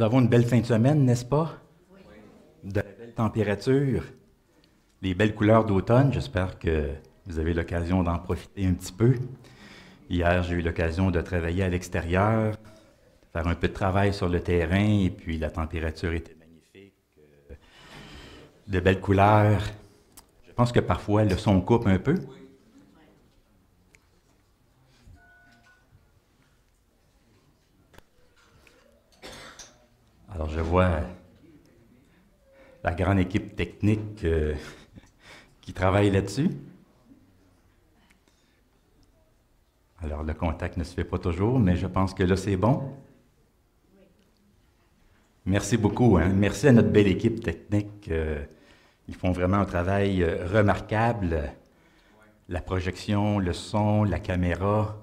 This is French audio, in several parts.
Nous avons une belle fin de semaine, n'est-ce pas? De la belle température, les belles couleurs d'automne. J'espère que vous avez l'occasion d'en profiter un petit peu. Hier, j'ai eu l'occasion de travailler à l'extérieur, faire un peu de travail sur le terrain, et puis la température était magnifique. De belles couleurs. Je pense que parfois, le son coupe un peu. Alors, je vois la grande équipe technique qui travaille là-dessus. Alors, le contact ne se fait pas toujours, mais je pense que là, c'est bon. Merci beaucoup. Merci à notre belle équipe technique. Ils font vraiment un travail remarquable. La projection, le son, la caméra,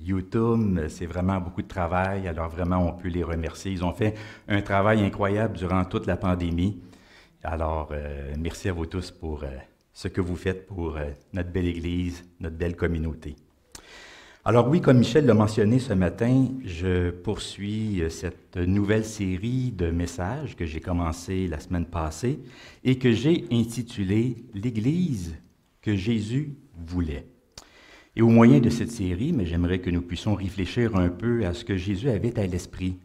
YouTube, c'est vraiment beaucoup de travail. Alors vraiment, on peut les remercier. Ils ont fait un travail incroyable durant toute la pandémie. Alors, merci à vous tous pour ce que vous faites pour notre belle Église, notre belle communauté. Alors oui, comme Michel l'a mentionné ce matin, je poursuis cette nouvelle série de messages que j'ai commencé la semaine passée et que j'ai intitulé « L'Église que Jésus voulait ». Et au moyen de cette série, mais j'aimerais que nous puissions réfléchir un peu à ce que Jésus avait à l'esprit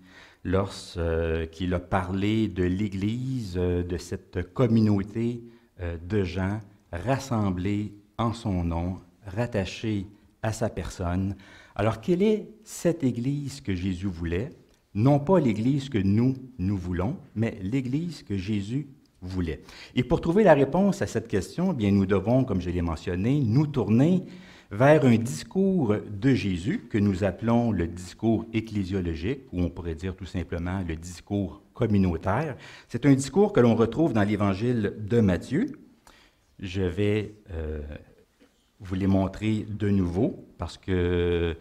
lorsqu'il a parlé de l'Église, de cette communauté de gens rassemblés en son nom, rattachés à sa personne. Alors, quelle est cette Église que Jésus voulait? Non pas l'Église que nous voulons, mais l'Église que Jésus voulait. Et pour trouver la réponse à cette question, eh bien, nous devons, comme je l'ai mentionné, nous tourner vers un discours de Jésus que nous appelons le discours ecclésiologique, ou on pourrait dire tout simplement le discours communautaire. C'est un discours que l'on retrouve dans l'Évangile de Matthieu. Je vais vous les montrer de nouveau, parce que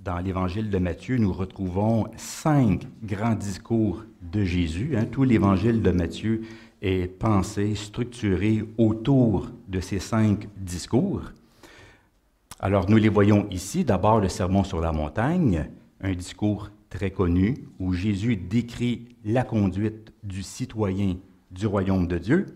dans l'Évangile de Matthieu, nous retrouvons 5 grands discours de Jésus. Tout l'Évangile de Matthieu est pensé, structuré autour de ces 5 discours. Alors, nous les voyons ici. D'abord, le Sermon sur la montagne, un discours très connu où Jésus décrit la conduite du citoyen du royaume de Dieu.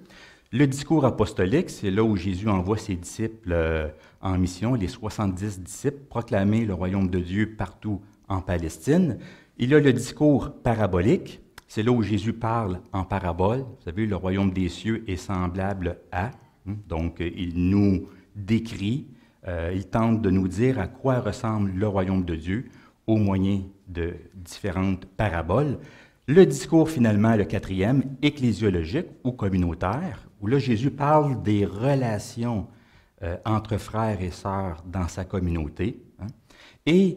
Le discours apostolique, c'est là où Jésus envoie ses disciples en mission, les 70 disciples, proclamer le royaume de Dieu partout en Palestine. Il y a le discours parabolique, c'est là où Jésus parle en parabole. Vous savez, le royaume des cieux est semblable à. Donc, il nous décrit, il tente de nous dire à quoi ressemble le royaume de Dieu au moyen de différentes paraboles. Le discours, finalement, le 4e, ecclésiologique ou communautaire, où là, Jésus parle des relations entre frères et sœurs dans sa communauté. Et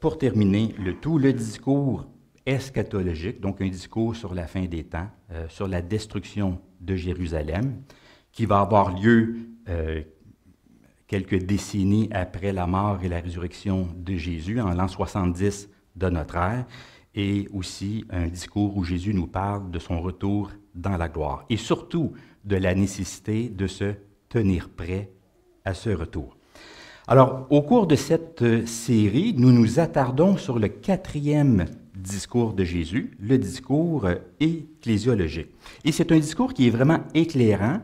pour terminer le tout, le discours eschatologique, donc un discours sur la fin des temps, sur la destruction de Jérusalem, qui va avoir lieu quelques décennies après la mort et la résurrection de Jésus, en l'an 70 de notre ère, et aussi un discours où Jésus nous parle de son retour dans la gloire, et surtout de la nécessité de se tenir prêt à ce retour. Alors, au cours de cette série, nous nous attardons sur le 4e discours de Jésus, le discours ecclésiologique. Et c'est un discours qui est vraiment éclairant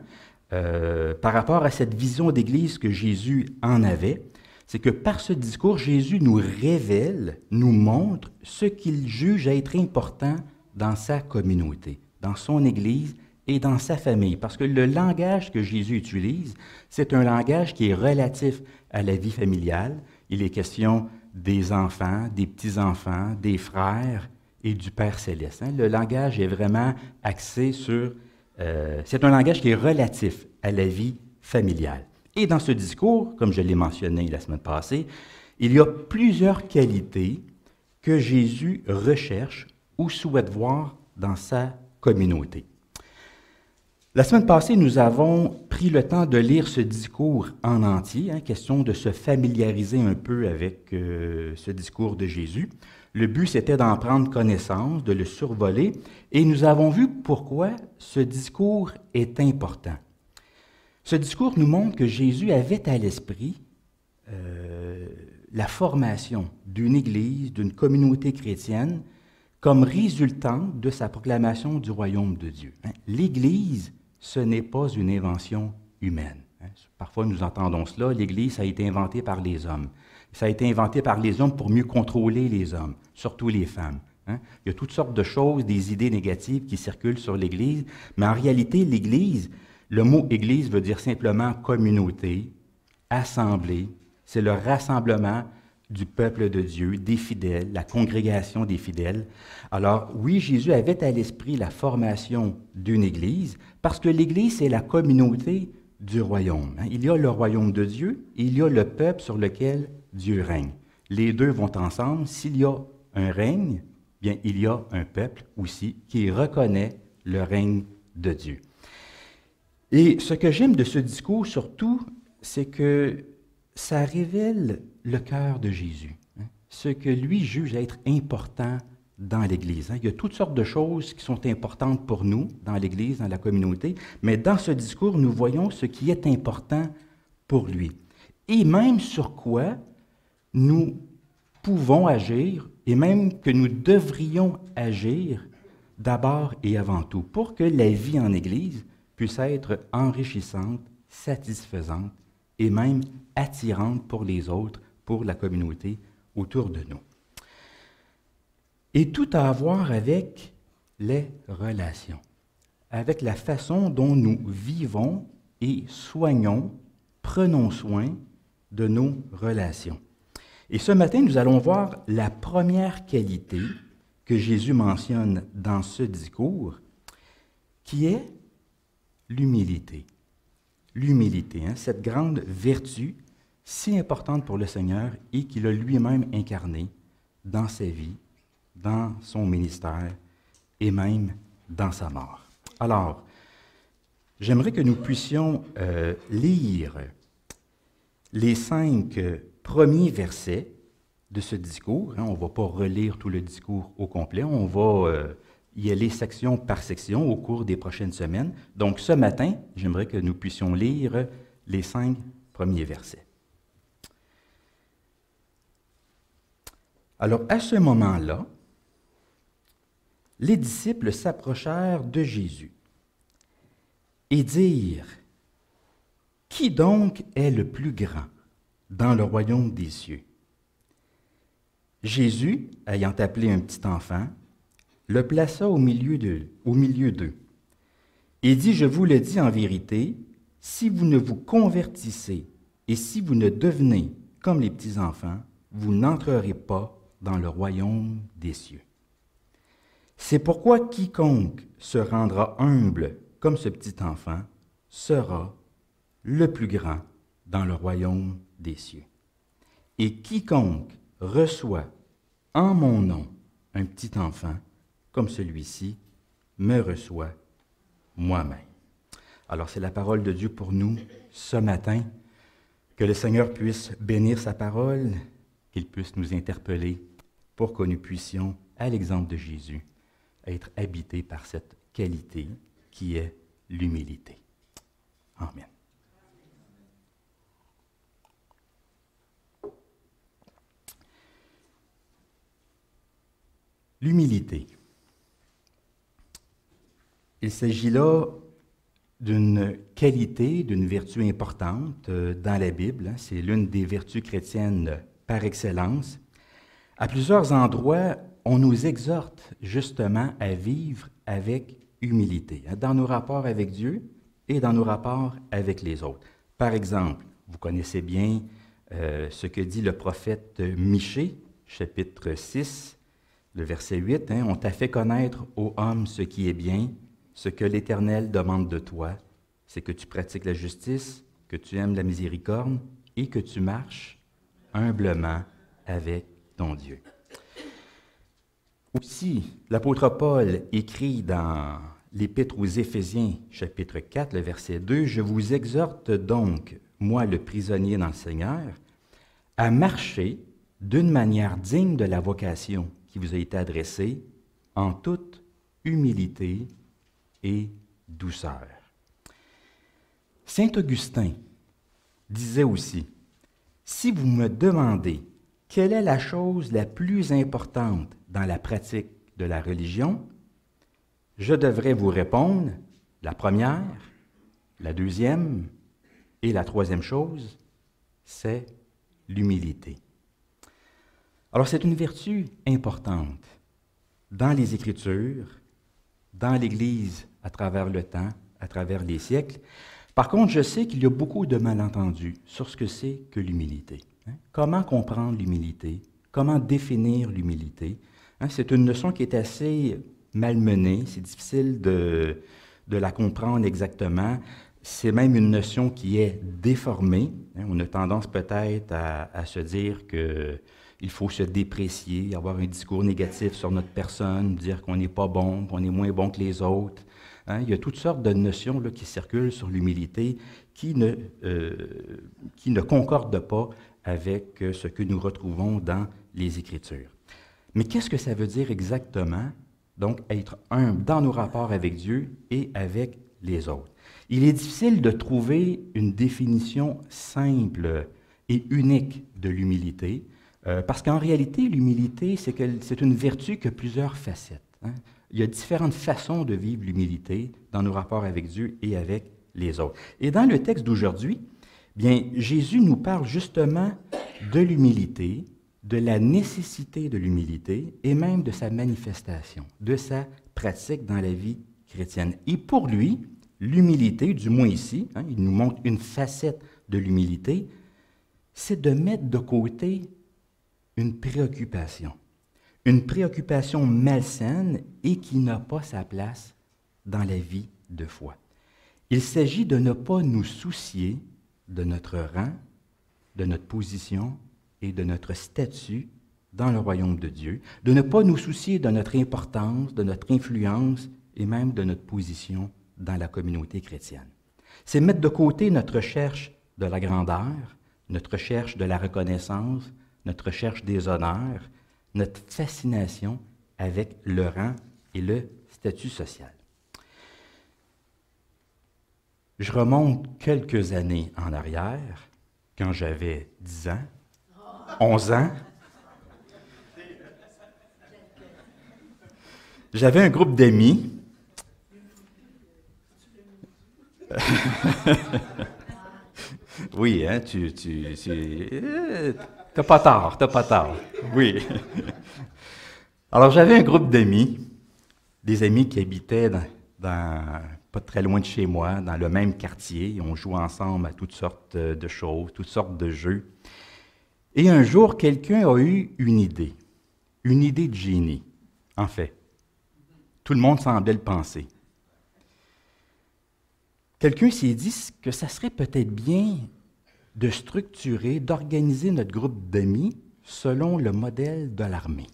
par rapport à cette vision d'Église que Jésus en avait. C'est que par ce discours, Jésus nous révèle, nous montre ce qu'il juge être important dans sa communauté, dans son Église et dans sa famille. Parce que le langage que Jésus utilise, c'est un langage qui est relatif à la vie familiale. Il est question des enfants, des petits-enfants, des frères et du Père céleste. Le langage est vraiment axé sur... c'est un langage qui est relatif à la vie familiale. Et dans ce discours, comme je l'ai mentionné la semaine passée, il y a plusieurs qualités que Jésus recherche ou souhaite voir dans sa communauté. La semaine passée, nous avons pris le temps de lire ce discours en entier, question de se familiariser un peu avec ce discours de Jésus. Le but, c'était d'en prendre connaissance, de le survoler, et nous avons vu pourquoi ce discours est important. Ce discours nous montre que Jésus avait à l'esprit la formation d'une Église, d'une communauté chrétienne, comme résultante de sa proclamation du royaume de Dieu. L'Église, ce n'est pas une invention humaine. Parfois, nous entendons cela, l'Église a été inventée par les hommes. Ça a été inventé par les hommes pour mieux contrôler les hommes, surtout les femmes. Il y a toutes sortes de choses, des idées négatives qui circulent sur l'Église, mais en réalité, l'Église, le mot Église veut dire simplement communauté, assemblée, c'est le rassemblement du peuple de Dieu, des fidèles, la congrégation des fidèles. Alors oui, Jésus avait à l'esprit la formation d'une Église, parce que l'Église, c'est la communauté du royaume. Il y a le royaume de Dieu et il y a le peuple sur lequel Dieu règne. Les deux vont ensemble. S'il y a un règne, bien, il y a un peuple aussi qui reconnaît le règne de Dieu. Et ce que j'aime de ce discours, surtout, c'est que ça révèle le cœur de Jésus, ce que lui juge être important dans l'Église. Il y a toutes sortes de choses qui sont importantes pour nous dans l'Église, dans la communauté, mais dans ce discours, nous voyons ce qui est important pour lui. Et même sur quoi nous pouvons agir, et même que nous devrions agir d'abord et avant tout, pour que la vie en Église puisse être enrichissante, satisfaisante et même attirante pour les autres, pour la communauté autour de nous. Et tout à voir avec les relations, avec la façon dont nous vivons et soignons, prenons soin de nos relations. Et ce matin, nous allons voir la première qualité que Jésus mentionne dans ce discours, qui est l'humilité. L'humilité, cette grande vertu si importante pour le Seigneur et qu'il a lui-même incarnée dans sa vie, dans son ministère et même dans sa mort. Alors, j'aimerais que nous puissions lire les 5 premiers versets de ce discours. On ne va pas relire tout le discours au complet, on va y aller section par section au cours des prochaines semaines. Donc ce matin, j'aimerais que nous puissions lire les 5 premiers versets. Alors à ce moment-là, les disciples s'approchèrent de Jésus et dirent : « Qui donc est le plus grand dans le royaume des cieux ? » Jésus, ayant appelé un petit enfant, le plaça au milieu d'eux et dit : « Je vous le dis en vérité, si vous ne vous convertissez et si vous ne devenez comme les petits-enfants, vous n'entrerez pas dans le royaume des cieux. C'est pourquoi quiconque se rendra humble comme ce petit enfant sera le plus grand dans le royaume des cieux. Et quiconque reçoit en mon nom un petit enfant comme celui-ci me reçoit moi-même. » Alors c'est la parole de Dieu pour nous ce matin. Que le Seigneur puisse bénir sa parole, qu'il puisse nous interpeller pour que nous puissions, à l'exemple de Jésus, être habités par cette qualité qui est l'humilité. Amen. L'humilité. Il s'agit là d'une qualité, d'une vertu importante dans la Bible. C'est l'une des vertus chrétiennes par excellence. À plusieurs endroits, on nous exhorte justement à vivre avec humilité, dans nos rapports avec Dieu et dans nos rapports avec les autres. Par exemple, vous connaissez bien ce que dit le prophète Michée, chapitre 6, le verset 8, « On t'a fait connaître, ô homme, ce qui est bien, ce que l'Éternel demande de toi, c'est que tu pratiques la justice, que tu aimes la miséricorde et que tu marches humblement avec ton Dieu. » Aussi, l'apôtre Paul écrit dans l'Épître aux Éphésiens, chapitre 4, le verset 2, « Je vous exhorte donc, moi le prisonnier dans le Seigneur, à marcher d'une manière digne de la vocation qui vous a été adressée, en toute humilité et douceur. » Saint Augustin disait aussi, « Si vous me demandez quelle est la chose la plus importante dans la pratique de la religion? Je devrais vous répondre la première, la deuxième et la troisième chose, c'est l'humilité. Alors, c'est une vertu importante dans les Écritures, dans l'Église à travers le temps, à travers les siècles. Par contre, je sais qu'il y a beaucoup de malentendus sur ce que c'est que l'humilité. Comment comprendre l'humilité? Comment définir l'humilité? C'est une notion qui est assez malmenée, c'est difficile de la comprendre exactement. C'est même une notion qui est déformée. On a tendance peut-être à se dire qu'il faut se déprécier, avoir un discours négatif sur notre personne, dire qu'on n'est pas bon, qu'on est moins bon que les autres. Il y a toutes sortes de notions là, qui circulent sur l'humilité qui ne concordent pas avec ce que nous retrouvons dans les Écritures. Mais qu'est-ce que ça veut dire exactement, donc, être humble dans nos rapports avec Dieu et avec les autres? Il est difficile de trouver une définition simple et unique de l'humilité, parce qu'en réalité, l'humilité, c'est une vertu qui a plusieurs facettes. Il y a différentes façons de vivre l'humilité dans nos rapports avec Dieu et avec les autres. Et dans le texte d'aujourd'hui, bien, Jésus nous parle justement de l'humilité, de la nécessité de l'humilité et même de sa manifestation, de sa pratique dans la vie chrétienne. Et pour lui, l'humilité, du moins ici, il nous montre une facette de l'humilité, c'est de mettre de côté une préoccupation malsaine et qui n'a pas sa place dans la vie de foi. Il s'agit de ne pas nous soucier de notre rang, de notre position et de notre statut dans le royaume de Dieu, de ne pas nous soucier de notre importance, de notre influence et même de notre position dans la communauté chrétienne. C'est mettre de côté notre recherche de la grandeur, notre recherche de la reconnaissance, notre recherche des honneurs, notre fascination avec le rang et le statut social. Je remonte quelques années en arrière, quand j'avais 10 ans, 11 ans. J'avais un groupe d'amis. Oui, t'as pas tort. Oui. Alors, j'avais un groupe d'amis, des amis qui habitaient pas très loin de chez moi, dans le même quartier. On jouait ensemble à toutes sortes de choses, toutes sortes de jeux. Et un jour, quelqu'un a eu une idée de génie, en fait. Tout le monde semblait le penser. Quelqu'un s'est dit que ça serait peut-être bien de structurer, d'organiser notre groupe d'amis selon le modèle de l'armée.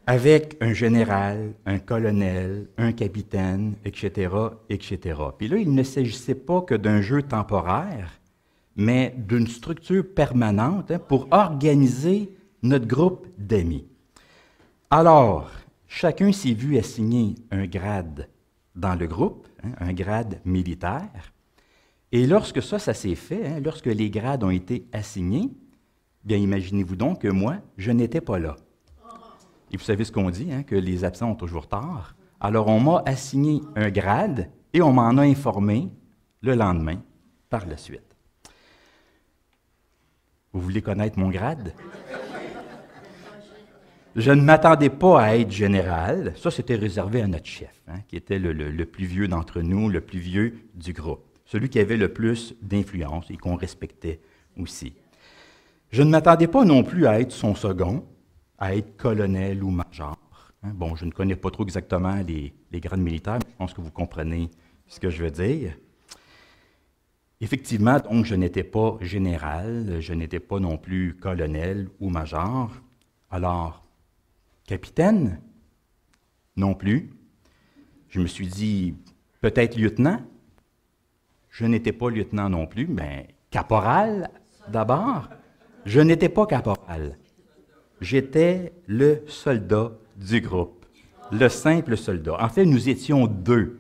Avec un général, un colonel, un capitaine, etc., etc. Puis là, il ne s'agissait pas que d'un jeu temporaire, mais d'une structure permanente pour organiser notre groupe d'amis. Alors, chacun s'est vu assigner un grade dans le groupe, un grade militaire. Et lorsque ça s'est fait, lorsque les grades ont été assignés, bien imaginez-vous donc que moi, je n'étais pas là. Et vous savez ce qu'on dit, que les absents ont toujours tort. Alors, on m'a assigné un grade et on m'en a informé le lendemain par la suite. Vous voulez connaître mon grade? Je ne m'attendais pas à être général. Ça, c'était réservé à notre chef, qui était le plus vieux d'entre nous, le plus vieux du groupe. Celui qui avait le plus d'influence et qu'on respectait aussi. Je ne m'attendais pas non plus à être son second, à être colonel ou major. Bon, je ne connais pas trop exactement les grades militaires, mais je pense que vous comprenez ce que je veux dire. Effectivement, donc, je n'étais pas général, je n'étais pas non plus colonel ou major. Alors, capitaine? Non plus. Je me suis dit, peut-être lieutenant? Je n'étais pas lieutenant non plus, mais caporal d'abord? Je n'étais pas caporal. J'étais le soldat du groupe, le simple soldat. En fait, nous étions deux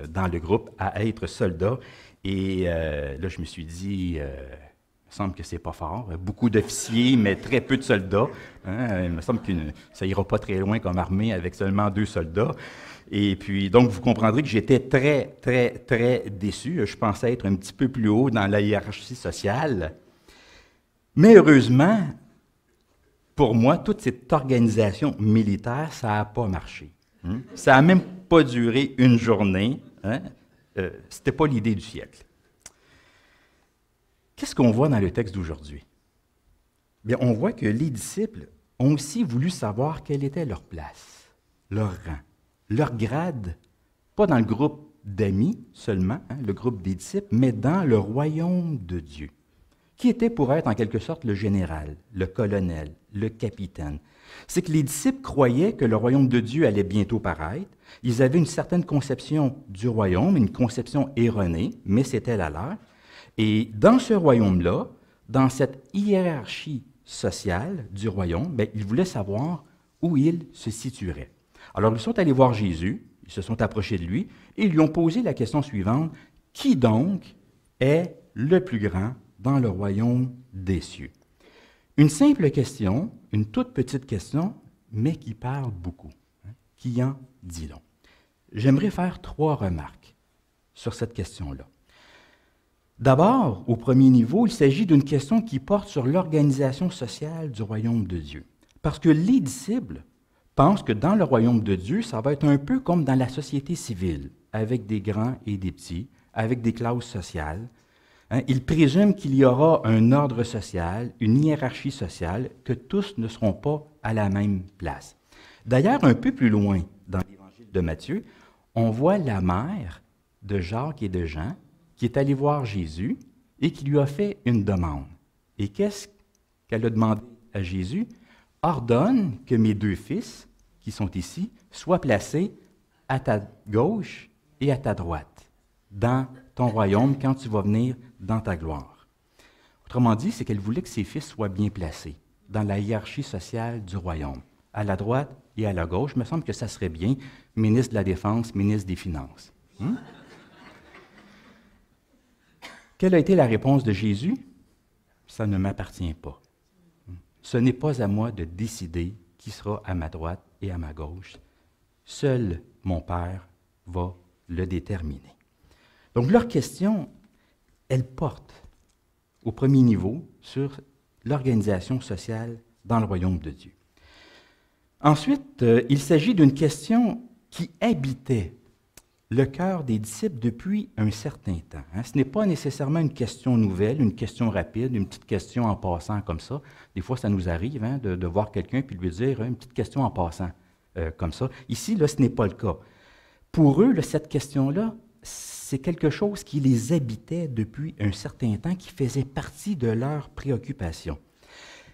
dans le groupe à être soldats. Et là, je me suis dit, il me semble que c'est pas fort. Beaucoup d'officiers, mais très peu de soldats. Hein? Il me semble que ça ira pas très loin comme armée avec seulement 2 soldats. Et puis, donc, vous comprendrez que j'étais très, très, très déçu. Je pensais être un petit peu plus haut dans la hiérarchie sociale. Mais heureusement, pour moi, toute cette organisation militaire, ça n'a pas marché. Hein? Ça n'a même pas duré une journée. Hein? Ce n'était pas l'idée du siècle. Qu'est-ce qu'on voit dans le texte d'aujourd'hui? Bien, on voit que les disciples ont aussi voulu savoir quelle était leur place, leur rang, leur grade, pas dans le groupe d'amis seulement, hein, le groupe des disciples, mais dans le royaume de Dieu, qui était pour être en quelque sorte le général, le colonel, le capitaine. C'est que les disciples croyaient que le royaume de Dieu allait bientôt paraître. Ils avaient une certaine conception du royaume, une conception erronée, mais c'était la leur. Et dans ce royaume-là, dans cette hiérarchie sociale du royaume, bien, ils voulaient savoir où ils se situeraient. Alors, ils sont allés voir Jésus, ils se sont approchés de lui, et ils lui ont posé la question suivante, « Qui donc est le plus grand dans le royaume des cieux? » Une simple question, une toute petite question, mais qui parle beaucoup, hein, qui en dit long. J'aimerais faire 3 remarques sur cette question-là. D'abord, au premier niveau, il s'agit d'une question qui porte sur l'organisation sociale du royaume de Dieu. Parce que les disciples pensent que dans le royaume de Dieu, ça va être un peu comme dans la société civile, avec des grands et des petits, avec des classes sociales. Hein, ils présument qu'il y aura un ordre social, une hiérarchie sociale, que tous ne seront pas à la même place. D'ailleurs, un peu plus loin dans l'évangile de Matthieu, on voit la mère de Jacques et de Jean qui est allée voir Jésus et qui lui a fait une demande. Et qu'est-ce qu'elle a demandé à Jésus? « Ordonne que mes 2 fils, qui sont ici, soient placés à ta gauche et à ta droite, dans ton royaume, quand tu vas venir dans ta gloire. » Autrement dit, c'est qu'elle voulait que ses fils soient bien placés dans la hiérarchie sociale du royaume, à la droite et à la gauche. Il me semble que ça serait bien, ministre de la Défense, ministre des Finances. Quelle a été la réponse de Jésus? Ça ne m'appartient pas. Ce n'est pas à moi de décider qui sera à ma droite et à ma gauche. Seul mon Père va le déterminer. Donc leur question, elle porte au premier niveau sur l'organisation sociale dans le royaume de Dieu. Ensuite, il s'agit d'une question qui habitait le cœur des disciples depuis un certain temps. Hein. Ce n'est pas nécessairement une question nouvelle, une question rapide, une petite question en passant comme ça. Des fois, ça nous arrive hein, de voir quelqu'un puis de lui dire une petite question en passant comme ça. Ici, là, ce n'est pas le cas. Pour eux, là, cette question-là, c'est quelque chose qui les habitait depuis un certain temps, qui faisait partie de leurs préoccupations.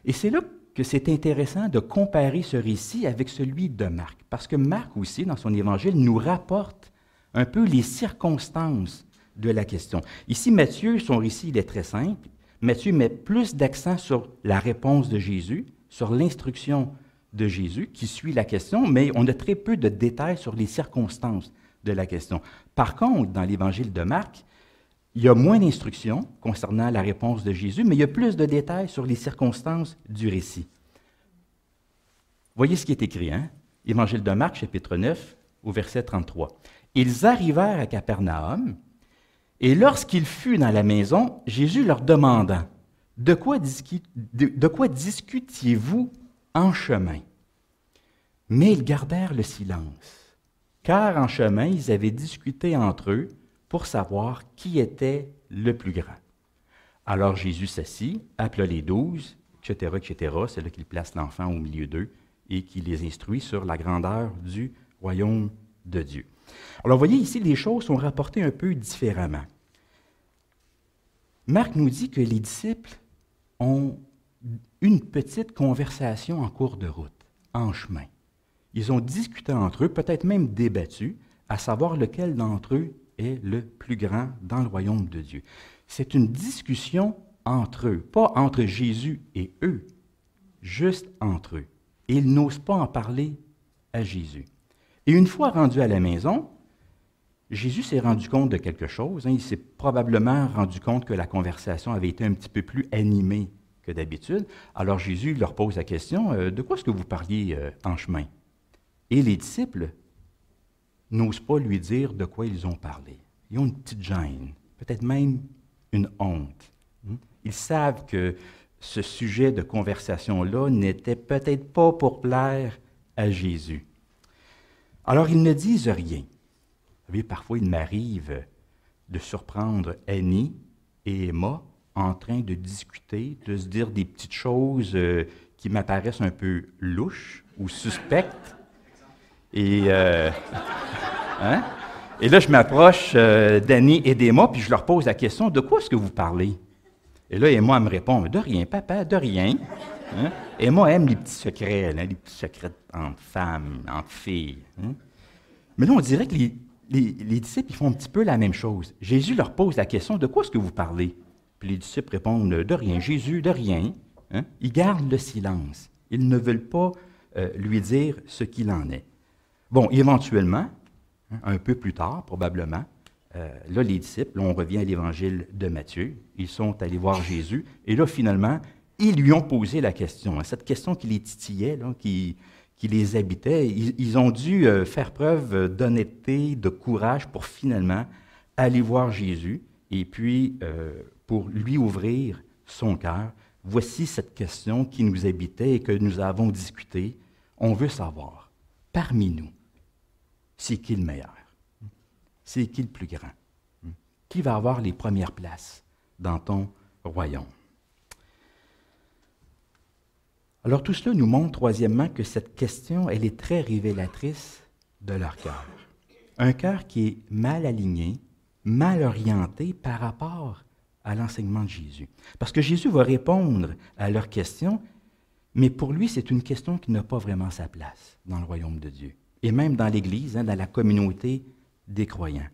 Et c'est là que c'est intéressant de comparer ce récit avec celui de Marc, parce que Marc aussi, dans son évangile, nous rapporte un peu les circonstances de la question. Ici, Matthieu, son récit, il est très simple. Matthieu met plus d'accent sur la réponse de Jésus, sur l'instruction de Jésus qui suit la question, mais on a très peu de détails sur les circonstances de la question. Par contre, dans l'évangile de Marc, il y a moins d'instructions concernant la réponse de Jésus, mais il y a plus de détails sur les circonstances du récit. Voyez ce qui est écrit, hein? Évangile de Marc, chapitre 9, au verset 33. Ils arrivèrent à Capernaum, et lorsqu'il fut dans la maison, Jésus leur demanda, « De quoi discutiez-vous en chemin? » Mais ils gardèrent le silence, car en chemin, ils avaient discuté entre eux pour savoir qui était le plus grand. Alors Jésus s'assit, appela les 12, etc., etc. C'est là qu'il place l'enfant au milieu d'eux et qui les instruit sur la grandeur du royaume de Dieu. Alors, vous voyez ici, les choses sont rapportées un peu différemment. Marc nous dit que les disciples ont une petite conversation en cours de route, en chemin. Ils ont discuté entre eux, peut-être même débattu, à savoir lequel d'entre eux est le plus grand dans le royaume de Dieu. C'est une discussion entre eux, pas entre Jésus et eux, juste entre eux. Et ils n'osent pas en parler à Jésus. Et une fois rendus à la maison, Jésus s'est rendu compte de quelque chose. Il s'est probablement rendu compte que la conversation avait été un petit peu plus animée que d'habitude. Alors Jésus leur pose la question, de quoi est-ce que vous parliez en chemin? Et les disciples n'osent pas lui dire de quoi ils ont parlé. Ils ont une petite gêne, peut-être même une honte. Ils savent que ce sujet de conversation-là n'était peut-être pas pour plaire à Jésus. Alors ils ne disent rien. Vous savez, parfois il m'arrive de surprendre Annie et Emma en train de discuter, de se dire des petites choses qui m'apparaissent un peu louches ou suspectes. Et, hein? Et là, je m'approche d'Annie et d'Emma, puis je leur pose la question, de quoi est-ce que vous parlez? Et là, Emma, elle me répond, de rien, papa, de rien. Hein? Emma aime les petits secrets, les petits secrets entre femmes, entre filles. Hein? Mais là, on dirait que les disciples, ils font un petit peu la même chose. Jésus leur pose la question, de quoi est-ce que vous parlez? Puis les disciples répondent, de rien, Jésus, de rien. Hein? Ils gardent le silence. Ils ne veulent pas lui dire ce qu'il en est. Bon, éventuellement, un peu plus tard, probablement, là, les disciples, là, on revient à l'évangile de Matthieu, ils sont allés voir Jésus, et là, finalement, ils lui ont posé la question, cette question qui les titillait, là, qui les habitait. Ils ont dû faire preuve d'honnêteté, de courage pour finalement aller voir Jésus, et puis pour lui ouvrir son cœur. Voici cette question qui nous habitait et que nous avons discutée. On veut savoir, parmi nous, c'est qui le meilleur? C'est qui le plus grand? Qui va avoir les premières places dans ton royaume? Alors tout cela nous montre, troisièmement, que cette question, elle est très révélatrice de leur cœur. Un cœur qui est mal aligné, mal orienté par rapport à l'enseignement de Jésus. Parce que Jésus va répondre à leurs questions, mais pour lui, c'est une question qui n'a pas vraiment sa place dans le royaume de Dieu. Et même dans l'Église, dans la communauté des croyants.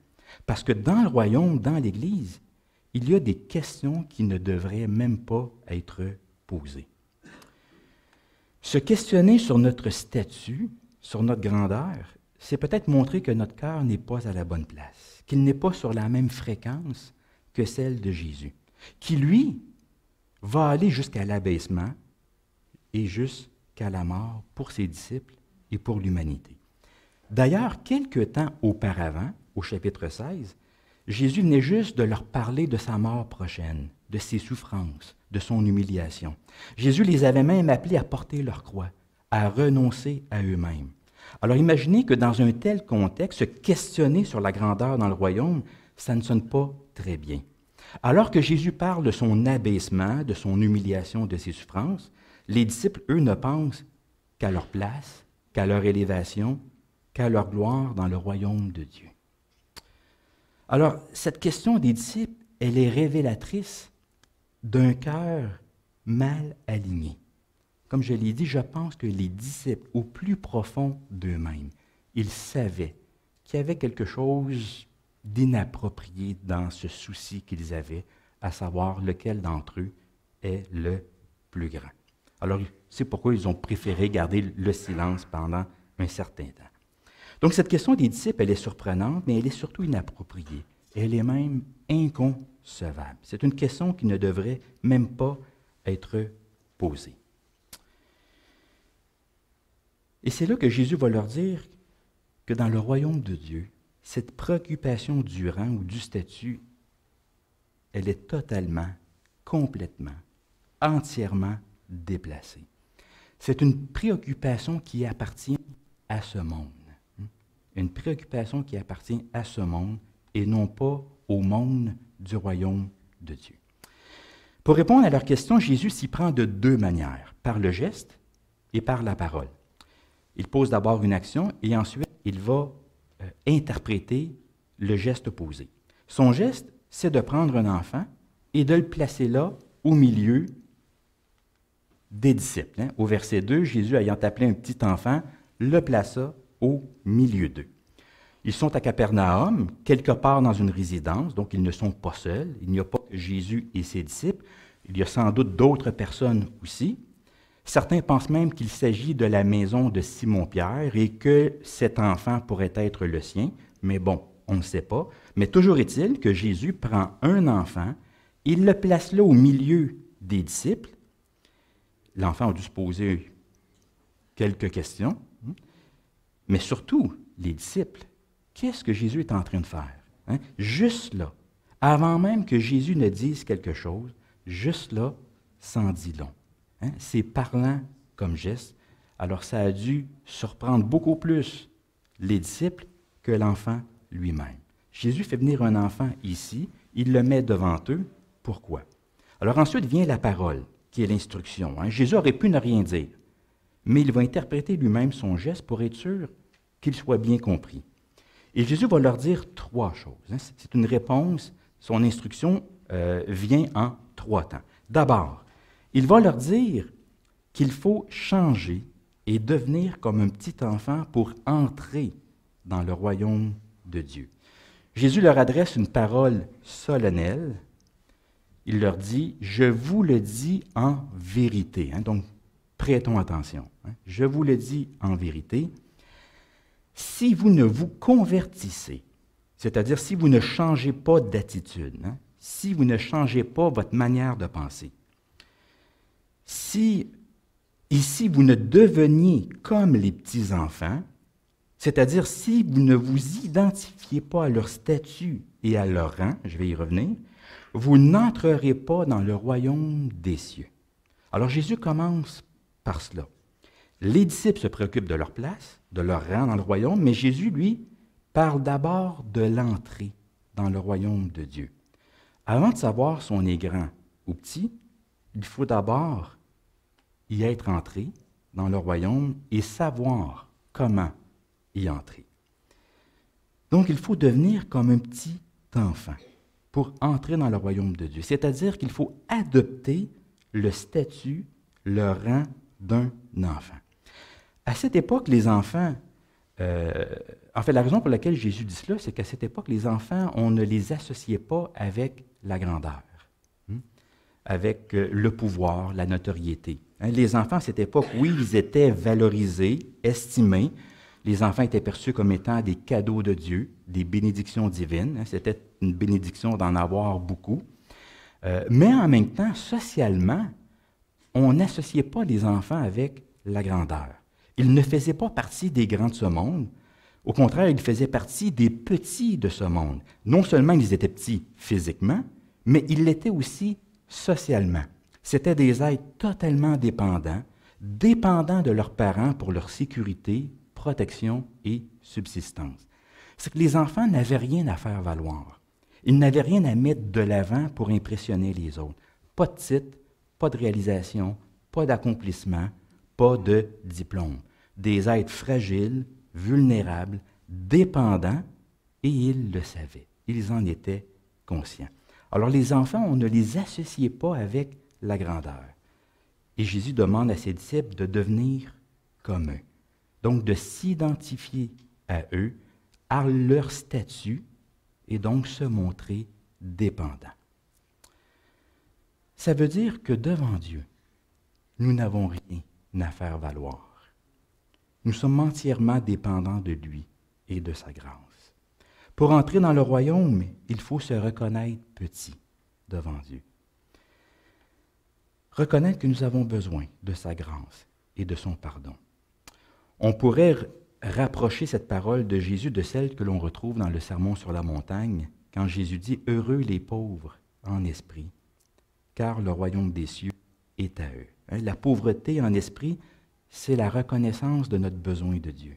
Parce que dans le royaume, dans l'Église, il y a des questions qui ne devraient même pas être posées. Se questionner sur notre statut, sur notre grandeur, c'est peut-être montrer que notre cœur n'est pas à la bonne place, qu'il n'est pas sur la même fréquence que celle de Jésus, qui, lui, va aller jusqu'à l'abaissement et jusqu'à la mort pour ses disciples et pour l'humanité. D'ailleurs, quelque temps auparavant, au chapitre 16, Jésus venait juste de leur parler de sa mort prochaine, de ses souffrances, de son humiliation. Jésus les avait même appelés à porter leur croix, à renoncer à eux-mêmes. Alors imaginez que dans un tel contexte, se questionner sur la grandeur dans le royaume, ça ne sonne pas très bien. Alors que Jésus parle de son abaissement, de son humiliation, de ses souffrances, les disciples, eux, ne pensent qu'à leur place, qu'à leur élévation, qu'à leur gloire dans le royaume de Dieu. Alors, cette question des disciples, elle est révélatrice d'un cœur mal aligné. Comme je l'ai dit, je pense que les disciples, au plus profond d'eux-mêmes, ils savaient qu'il y avait quelque chose d'inapproprié dans ce souci qu'ils avaient, à savoir lequel d'entre eux est le plus grand. Alors, c'est pourquoi ils ont préféré garder le silence pendant un certain temps. Donc, cette question des disciples, elle est surprenante, mais elle est surtout inappropriée. Elle est même inconcevable. C'est une question qui ne devrait même pas être posée. Et c'est là que Jésus va leur dire que dans le royaume de Dieu, cette préoccupation du rang ou du statut, elle est totalement, complètement, entièrement déplacée. C'est une préoccupation qui appartient à ce monde. Une préoccupation qui appartient à ce monde et non pas au monde du royaume de Dieu. Pour répondre à leur question, Jésus s'y prend de deux manières, par le geste et par la parole. Il pose d'abord une action et ensuite il va interpréter le geste posé. Son geste, c'est de prendre un enfant et de le placer là, au milieu des disciples. Au verset 2, Jésus, ayant appelé un petit enfant, le plaça au milieu d'eux. Ils sont à Capernaum, quelque part dans une résidence, donc ils ne sont pas seuls. Il n'y a pas que Jésus et ses disciples. Il y a sans doute d'autres personnes aussi. Certains pensent même qu'il s'agit de la maison de Simon-Pierre et que cet enfant pourrait être le sien. Mais bon, on ne sait pas, mais toujours est-il que Jésus prend un enfant, il le place là au milieu des disciples. L'enfant a dû se poser quelques questions, mais surtout, les disciples, qu'est-ce que Jésus est en train de faire? Hein? Juste là, avant même que Jésus ne dise quelque chose, juste là, c'en dit long. Hein? C'est parlant comme geste. Alors ça a dû surprendre beaucoup plus les disciples que l'enfant lui-même. Jésus fait venir un enfant ici, il le met devant eux. Pourquoi? Alors ensuite vient la parole, qui est l'instruction. Hein? Jésus aurait pu ne rien dire, mais il va interpréter lui-même son geste pour être sûr qu'il soit bien compris. Et Jésus va leur dire trois choses. Hein? C'est une réponse, son instruction vient en trois temps. D'abord, il va leur dire qu'il faut changer et devenir comme un petit enfant pour entrer dans le royaume de Dieu. Jésus leur adresse une parole solennelle. Il leur dit « Je vous le dis en vérité ». Hein? Donc, prêtons attention. Hein? « Je vous le dis en vérité. Si vous ne vous convertissez, c'est-à-dire si vous ne changez pas d'attitude, hein? Si vous ne changez pas votre manière de penser, si ici vous ne deveniez comme les petits-enfants, c'est-à-dire si vous ne vous identifiez pas à leur statut et à leur rang, je vais y revenir, vous n'entrerez pas dans le royaume des cieux. Alors Jésus commence par cela. Les disciples se préoccupent de leur place, de leur rang dans le royaume, mais Jésus, lui, parle d'abord de l'entrée dans le royaume de Dieu. Avant de savoir si on est grand ou petit, il faut d'abord y être entré dans le royaume et savoir comment y entrer. Donc, il faut devenir comme un petit enfant pour entrer dans le royaume de Dieu. C'est-à-dire qu'il faut adopter le statut, le rang d'un enfant. À cette époque, les enfants, en fait, la raison pour laquelle Jésus dit cela, c'est qu'à cette époque, les enfants, on ne les associait pas avec la grandeur, avec le pouvoir, la notoriété. Les enfants, à cette époque, oui, ils étaient valorisés, estimés. Les enfants étaient perçus comme étant des cadeaux de Dieu, des bénédictions divines. C'était une bénédiction d'en avoir beaucoup. Mais en même temps, socialement, on n'associait pas les enfants avec la grandeur. Ils ne faisaient pas partie des grands de ce monde. Au contraire, ils faisaient partie des petits de ce monde. Non seulement ils étaient petits physiquement, mais ils l'étaient aussi socialement. C'étaient des êtres totalement dépendants, dépendants de leurs parents pour leur sécurité, protection et subsistance. C'est que les enfants n'avaient rien à faire valoir. Ils n'avaient rien à mettre de l'avant pour impressionner les autres. Pas de titre, pas de réalisation, pas d'accomplissement, pas de diplôme. Des êtres fragiles, vulnérables, dépendants, et ils le savaient. Ils en étaient conscients. Alors les enfants, on ne les associait pas avec la grandeur. Et Jésus demande à ses disciples de devenir comme eux. Donc de s'identifier à eux, à leur statut, et donc se montrer dépendants. Ça veut dire que devant Dieu, nous n'avons rien à faire valoir. Nous sommes entièrement dépendants de lui et de sa grâce. Pour entrer dans le royaume, il faut se reconnaître petit devant Dieu. Reconnaître que nous avons besoin de sa grâce et de son pardon. On pourrait rapprocher cette parole de Jésus de celle que l'on retrouve dans le Sermon sur la montagne, quand Jésus dit « Heureux les pauvres en esprit, car le royaume des cieux est à eux. » La pauvreté en esprit, c'est la reconnaissance de notre besoin de Dieu.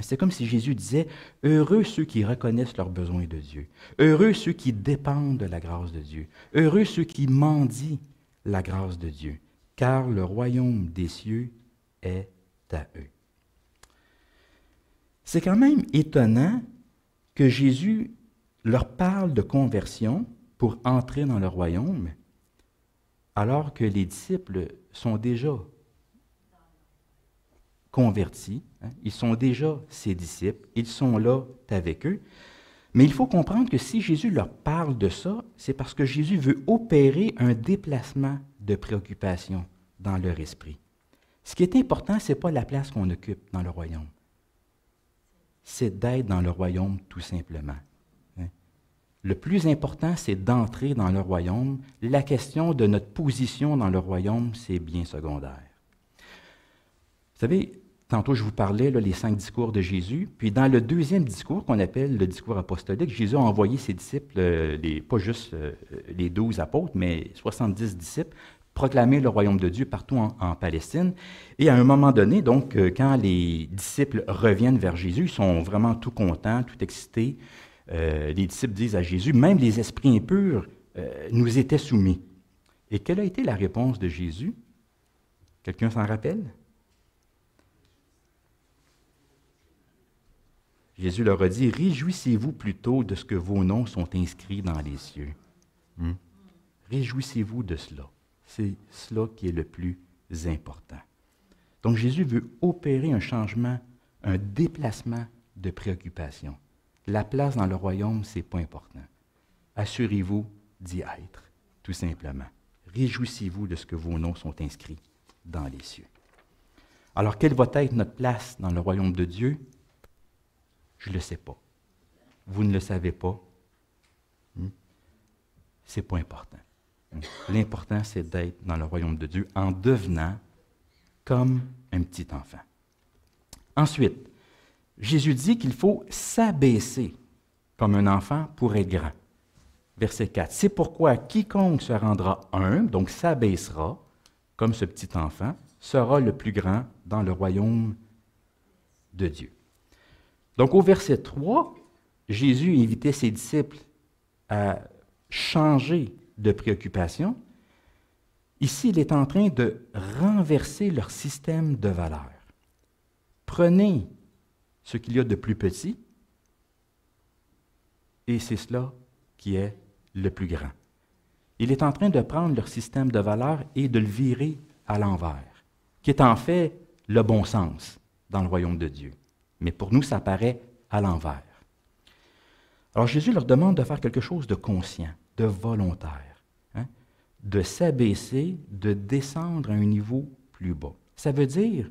C'est comme si Jésus disait « Heureux ceux qui reconnaissent leur besoin de Dieu. Heureux ceux qui dépendent de la grâce de Dieu. Heureux ceux qui mendient la grâce de Dieu, car le royaume des cieux est à eux. » C'est quand même étonnant que Jésus leur parle de conversion pour entrer dans le royaume, alors que les disciples sont déjà convertis, ils sont déjà ses disciples, ils sont là avec eux. Mais il faut comprendre que si Jésus leur parle de ça, c'est parce que Jésus veut opérer un déplacement de préoccupation dans leur esprit. Ce qui est important, ce n'est pas la place qu'on occupe dans le royaume. C'est d'être dans le royaume tout simplement. Le plus important, c'est d'entrer dans le royaume. La question de notre position dans le royaume, c'est bien secondaire. Vous savez, tantôt je vous parlais, là, les 5 discours de Jésus, puis dans le deuxième discours, qu'on appelle le discours apostolique, Jésus a envoyé ses disciples, pas juste les 12 apôtres, mais 70 disciples, proclamer le royaume de Dieu partout en Palestine. Et à un moment donné, donc, quand les disciples reviennent vers Jésus, ils sont vraiment tout contents, tout excités. Les disciples disent à Jésus, même les esprits impurs nous étaient soumis. Et quelle a été la réponse de Jésus? Quelqu'un s'en rappelle? Jésus leur a dit, « Réjouissez-vous plutôt de ce que vos noms sont inscrits dans les cieux. Réjouissez-vous de cela. C'est cela qui est le plus important. » Donc Jésus veut opérer un changement, un déplacement de préoccupation. La place dans le royaume, ce n'est pas important. Assurez-vous d'y être, tout simplement. Réjouissez-vous de ce que vos noms sont inscrits dans les cieux. Alors, quelle va être notre place dans le royaume de Dieu? Je ne le sais pas. Vous ne le savez pas. Ce n'est pas important. L'important, c'est d'être dans le royaume de Dieu en devenant comme un petit enfant. Ensuite, Jésus dit qu'il faut s'abaisser comme un enfant pour être grand. Verset 4. C'est pourquoi quiconque se rendra humble, donc s'abaissera comme ce petit enfant, sera le plus grand dans le royaume de Dieu. Donc au verset 3, Jésus invitait ses disciples à changer de préoccupation. Ici, il est en train de renverser leur système de valeurs. Prenez ce qu'il y a de plus petit, et c'est cela qui est le plus grand. Il est en train de prendre leur système de valeurs et de le virer à l'envers, qui est en fait le bon sens dans le royaume de Dieu. Mais pour nous, ça paraît à l'envers. Alors Jésus leur demande de faire quelque chose de conscient, de volontaire, de s'abaisser, de descendre à un niveau plus bas. Ça veut dire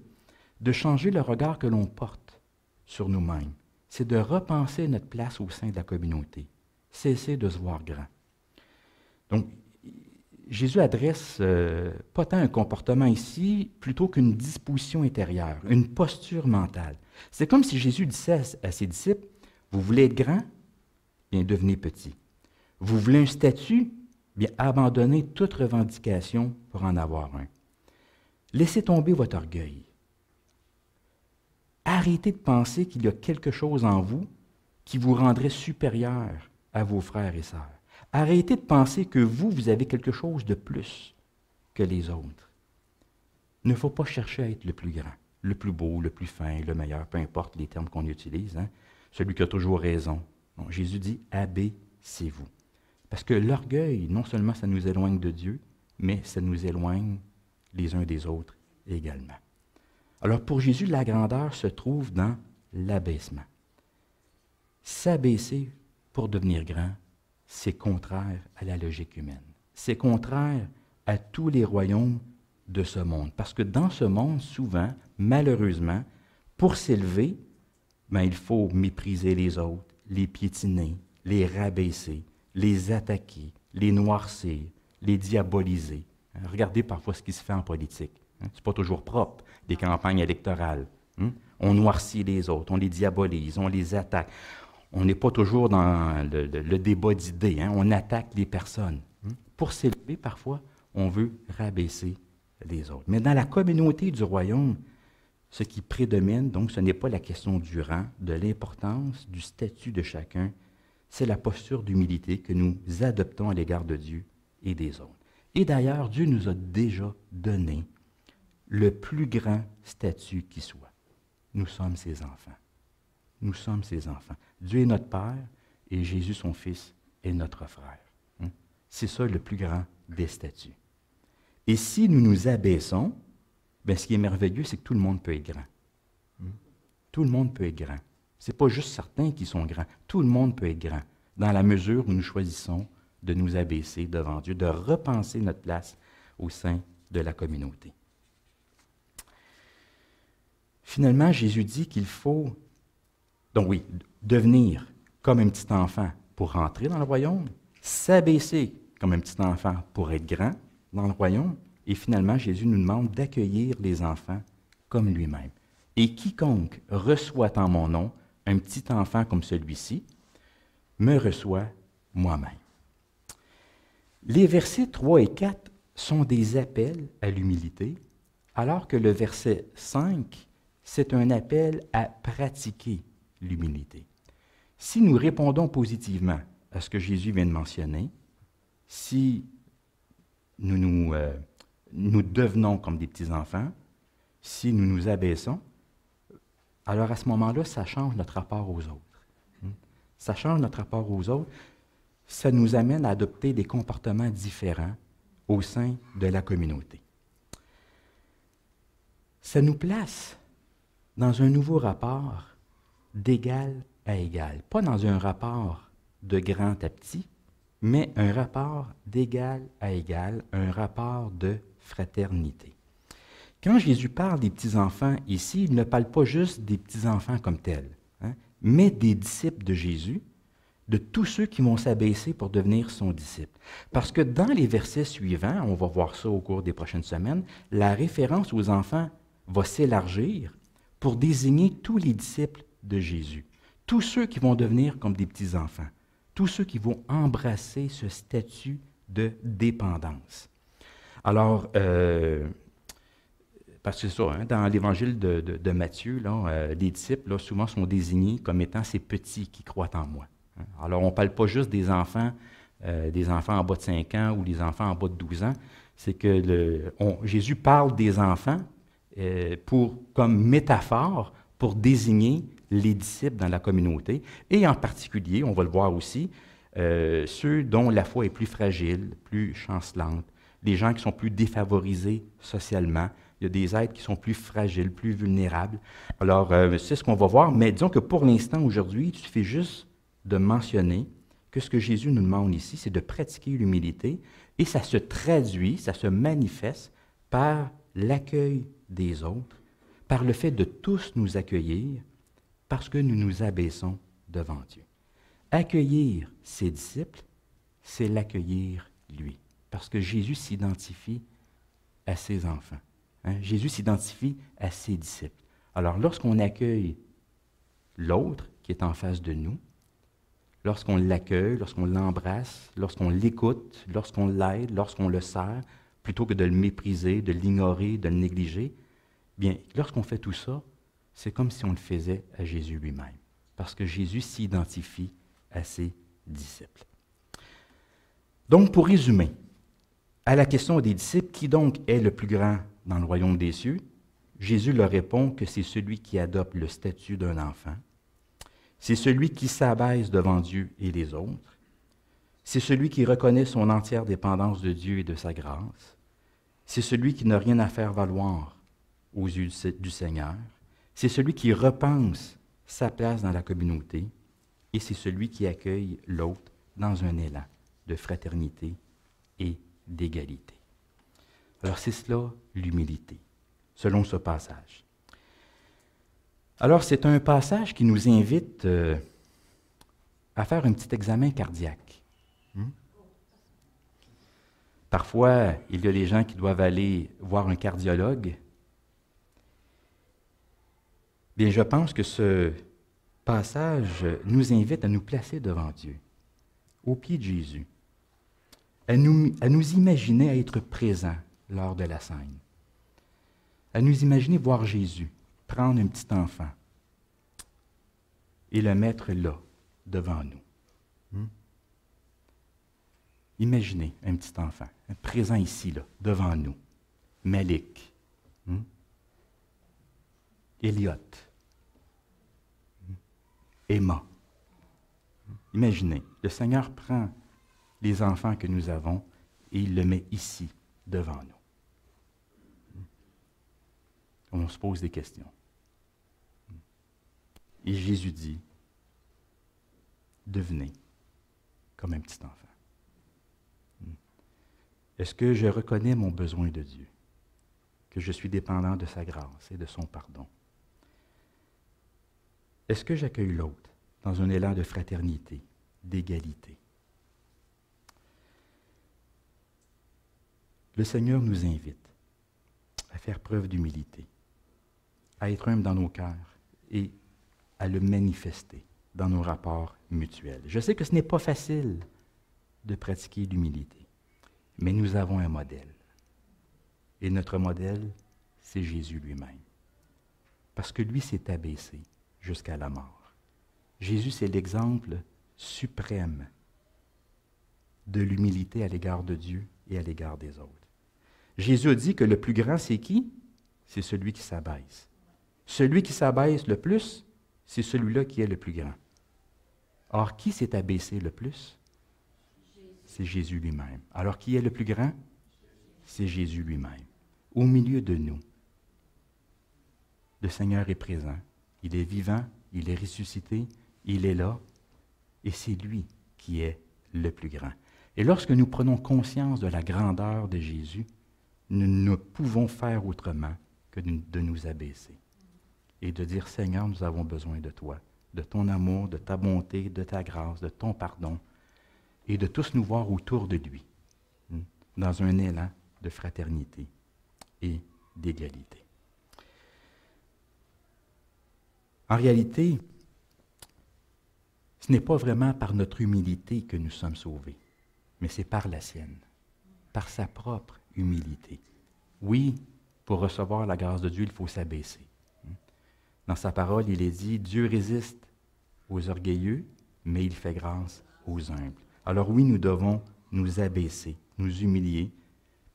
de changer le regard que l'on porte sur nous-mêmes. C'est de repenser notre place au sein de la communauté. Cesser de se voir grand. Donc, Jésus adresse pas tant un comportement ici, plutôt qu'une disposition intérieure, une posture mentale. C'est comme si Jésus disait à ses disciples, « Vous voulez être grand? Bien, devenez petit. Vous voulez un statut? Bien, abandonnez toute revendication pour en avoir un. Laissez tomber votre orgueil. Arrêtez de penser qu'il y a quelque chose en vous qui vous rendrait supérieur à vos frères et sœurs. Arrêtez de penser que vous avez quelque chose de plus que les autres. Il ne faut pas chercher à être le plus grand, le plus beau, le plus fin, le meilleur, peu importe les termes qu'on utilise, celui qui a toujours raison. Non, Jésus dit « abaissez-vous ». Parce que l'orgueil, non seulement ça nous éloigne de Dieu, mais ça nous éloigne les uns des autres également. Alors pour Jésus, la grandeur se trouve dans l'abaissement. S'abaisser pour devenir grand, c'est contraire à la logique humaine. C'est contraire à tous les royaumes de ce monde. Parce que dans ce monde, souvent, malheureusement, pour s'élever, il faut mépriser les autres, les piétiner, les rabaisser, les attaquer, les noircir, les diaboliser. Regardez parfois ce qui se fait en politique. Ce n'est pas toujours propre, des campagnes électorales. On noircit les autres, on les diabolise, on les attaque. On n'est pas toujours dans le débat d'idées, on attaque les personnes. Pour s'élever, parfois, on veut rabaisser les autres. Mais dans la communauté du royaume, ce qui prédomine, donc, ce n'est pas la question du rang, de l'importance, du statut de chacun, c'est la posture d'humilité que nous adoptons à l'égard de Dieu et des autres. Et d'ailleurs, Dieu nous a déjà donné le plus grand statut qui soit. Nous sommes ses enfants. Nous sommes ses enfants. Dieu est notre Père et Jésus, son Fils, est notre frère. C'est ça le plus grand des statuts. Et si nous nous abaissons, ce qui est merveilleux, c'est que tout le monde peut être grand. Tout le monde peut être grand. Ce n'est pas juste certains qui sont grands. Tout le monde peut être grand, dans la mesure où nous choisissons de nous abaisser devant Dieu, de repenser notre place au sein de la communauté. Finalement, Jésus dit qu'il faut, donc oui, devenir comme un petit enfant pour rentrer dans le royaume, s'abaisser comme un petit enfant pour être grand dans le royaume, et finalement, Jésus nous demande d'accueillir les enfants comme lui-même. Et quiconque reçoit en mon nom un petit enfant comme celui-ci, me reçoit moi-même. Les versets 3 et 4 sont des appels à l'humilité, alors que le verset 5, c'est un appel à pratiquer l'humilité. Si nous répondons positivement à ce que Jésus vient de mentionner, si nous devenons comme des petits-enfants, si nous nous abaissons, alors à ce moment-là, ça change notre rapport aux autres. Ça change notre rapport aux autres. Ça nous amène à adopter des comportements différents au sein de la communauté. Ça nous place dans un nouveau rapport d'égal à égal. Pas dans un rapport de grand à petit, mais un rapport d'égal à égal, un rapport de fraternité. Quand Jésus parle des petits-enfants ici, il ne parle pas juste des petits-enfants comme tels, mais des disciples de Jésus, de tous ceux qui vont s'abaisser pour devenir son disciple. Parce que dans les versets suivants, on va voir ça au cours des prochaines semaines, la référence aux enfants va s'élargir pour désigner tous les disciples de Jésus, tous ceux qui vont devenir comme des petits-enfants, tous ceux qui vont embrasser ce statut de dépendance. Alors, parce que c'est ça, dans l'évangile de Matthieu, les disciples là, souvent sont désignés comme étant ces petits qui croient en moi. Alors, on ne parle pas juste des enfants en bas de 5 ans ou des enfants en bas de 12 ans. C'est que Jésus parle des enfants comme métaphore pour désigner les disciples dans la communauté. Et en particulier, on va le voir aussi, ceux dont la foi est plus fragile, plus chancelante, les gens qui sont plus défavorisés socialement. Il y a des êtres qui sont plus fragiles, plus vulnérables. Alors, c'est ce qu'on va voir, mais disons que pour l'instant, aujourd'hui, il suffit juste de mentionner que ce que Jésus nous demande ici, c'est de pratiquer l'humilité, et ça se traduit, ça se manifeste par l'accueil des autres, par le fait de tous nous accueillir, parce que nous nous abaissons devant Dieu. Accueillir ses disciples, c'est l'accueillir lui, parce que Jésus s'identifie à ses enfants. Jésus s'identifie à ses disciples. Alors, lorsqu'on accueille l'autre qui est en face de nous, lorsqu'on l'accueille, lorsqu'on l'embrasse, lorsqu'on l'écoute, lorsqu'on l'aide, lorsqu'on le sert, plutôt que de le mépriser, de l'ignorer, de le négliger, bien, lorsqu'on fait tout ça, c'est comme si on le faisait à Jésus lui-même, parce que Jésus s'identifie à ses disciples. Donc, pour résumer, à la question des disciples, qui donc est le plus grand dans le royaume des cieux? Jésus leur répond que c'est celui qui adopte le statut d'un enfant. C'est celui qui s'abaisse devant Dieu et les autres. C'est celui qui reconnaît son entière dépendance de Dieu et de sa grâce. C'est celui qui n'a rien à faire valoir aux yeux du Seigneur. C'est celui qui repense sa place dans la communauté. Et c'est celui qui accueille l'autre dans un élan de fraternité et d'égalité. Alors c'est cela l'humilité, selon ce passage. Alors, c'est un passage qui nous invite à faire un petit examen cardiaque. Parfois, il y a des gens qui doivent aller voir un cardiologue. Bien, je pense que ce passage nous invite à nous placer devant Dieu, au pied de Jésus, à nous imaginer à être présents lors de la scène, à nous imaginer voir Jésus prendre un petit enfant et le mettre là, devant nous. Imaginez un petit enfant, présent ici, là, devant nous. Malik, Elliot, Emma. Imaginez, le Seigneur prend les enfants que nous avons et il le met ici, devant nous. On se pose des questions. Et Jésus dit, devenez comme un petit enfant. Est-ce que je reconnais mon besoin de Dieu? Que je suis dépendant de sa grâce et de son pardon? Est-ce que j'accueille l'autre dans un élan de fraternité, d'égalité. Le Seigneur nous invite à faire preuve d'humilité, à être humble dans nos cœurs et à le manifester dans nos rapports mutuels. Je sais que ce n'est pas facile de pratiquer l'humilité, mais nous avons un modèle. Et notre modèle, c'est Jésus lui-même. Parce que lui s'est abaissé jusqu'à la mort. Jésus, c'est l'exemple suprême de l'humilité à l'égard de Dieu et à l'égard des autres. Jésus a dit que le plus grand, c'est qui? C'est celui qui s'abaisse. Celui qui s'abaisse le plus, c'est celui-là qui est le plus grand. Or, qui s'est abaissé le plus? C'est Jésus lui-même. Alors, qui est le plus grand? C'est Jésus lui-même. Au milieu de nous, le Seigneur est présent. Il est vivant, il est ressuscité, il est là, et c'est lui qui est le plus grand. Et lorsque nous prenons conscience de la grandeur de Jésus, nous ne pouvons faire autrement que de nous abaisser et de dire, Seigneur, nous avons besoin de toi, de ton amour, de ta bonté, de ta grâce, de ton pardon, et de tous nous voir autour de lui, dans un élan de fraternité et d'égalité. En réalité, ce n'est pas vraiment par notre humilité que nous sommes sauvés, mais c'est par la sienne, par sa propre humilité. Oui, pour recevoir la grâce de Dieu, il faut s'abaisser. Dans sa parole, il est dit, Dieu résiste aux orgueilleux, mais il fait grâce aux humbles. Alors oui, nous devons nous abaisser, nous humilier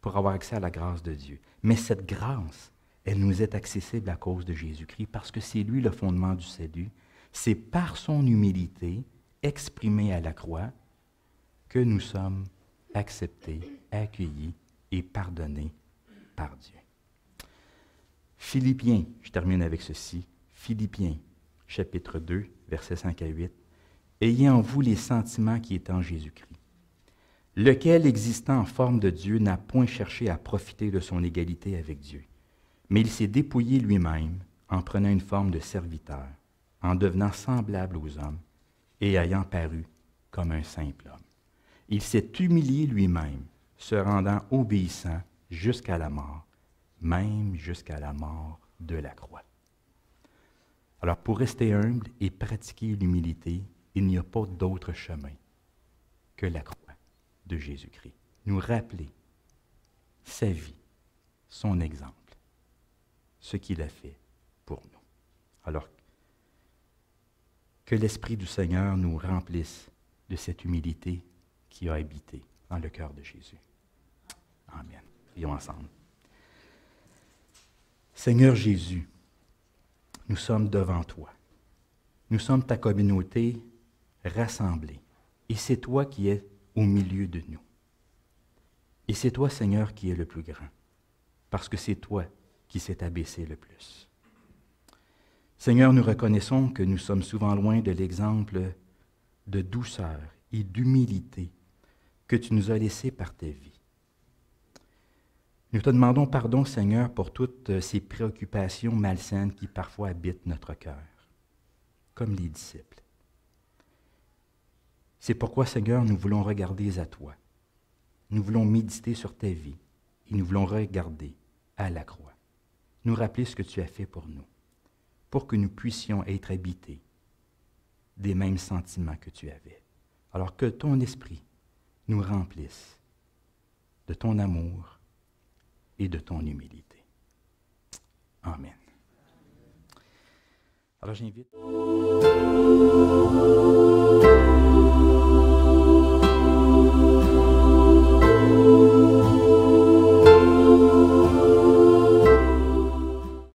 pour avoir accès à la grâce de Dieu. Mais cette grâce, elle nous est accessible à cause de Jésus-Christ parce que c'est lui le fondement du salut. C'est par son humilité exprimée à la croix que nous sommes acceptés, accueillis et pardonnés par Dieu. Philippiens, je termine avec ceci. Philippiens, chapitre 2, versets 5 à 8. « Ayez en vous les sentiments qui étaient en Jésus-Christ, lequel, existant en forme de Dieu, n'a point cherché à profiter de son égalité avec Dieu, mais il s'est dépouillé lui-même en prenant une forme de serviteur, en devenant semblable aux hommes et ayant paru comme un simple homme. Il s'est humilié lui-même, se rendant obéissant jusqu'à la mort, même jusqu'à la mort de la croix. » Alors, pour rester humble et pratiquer l'humilité, il n'y a pas d'autre chemin que la croix de Jésus-Christ. Nous rappeler sa vie, son exemple, ce qu'il a fait pour nous. Alors, que l'Esprit du Seigneur nous remplisse de cette humilité qui a habité dans le cœur de Jésus. Amen. Prions ensemble. Seigneur Jésus, nous sommes devant toi. Nous sommes ta communauté rassemblée. Et c'est toi qui es au milieu de nous. Et c'est toi, Seigneur, qui es le plus grand, parce que c'est toi qui s'est abaissé le plus. Seigneur, nous reconnaissons que nous sommes souvent loin de l'exemple de douceur et d'humilité que tu nous as laissé par ta vie. Nous te demandons pardon, Seigneur, pour toutes ces préoccupations malsaines qui parfois habitent notre cœur, comme les disciples. C'est pourquoi, Seigneur, nous voulons regarder à toi. Nous voulons méditer sur ta vie et nous voulons regarder à la croix. Nous rappeler ce que tu as fait pour nous, pour que nous puissions être habités des mêmes sentiments que tu avais. Alors que ton esprit nous remplisse de ton amour et de ton humilité. Amen. Alors j'invite...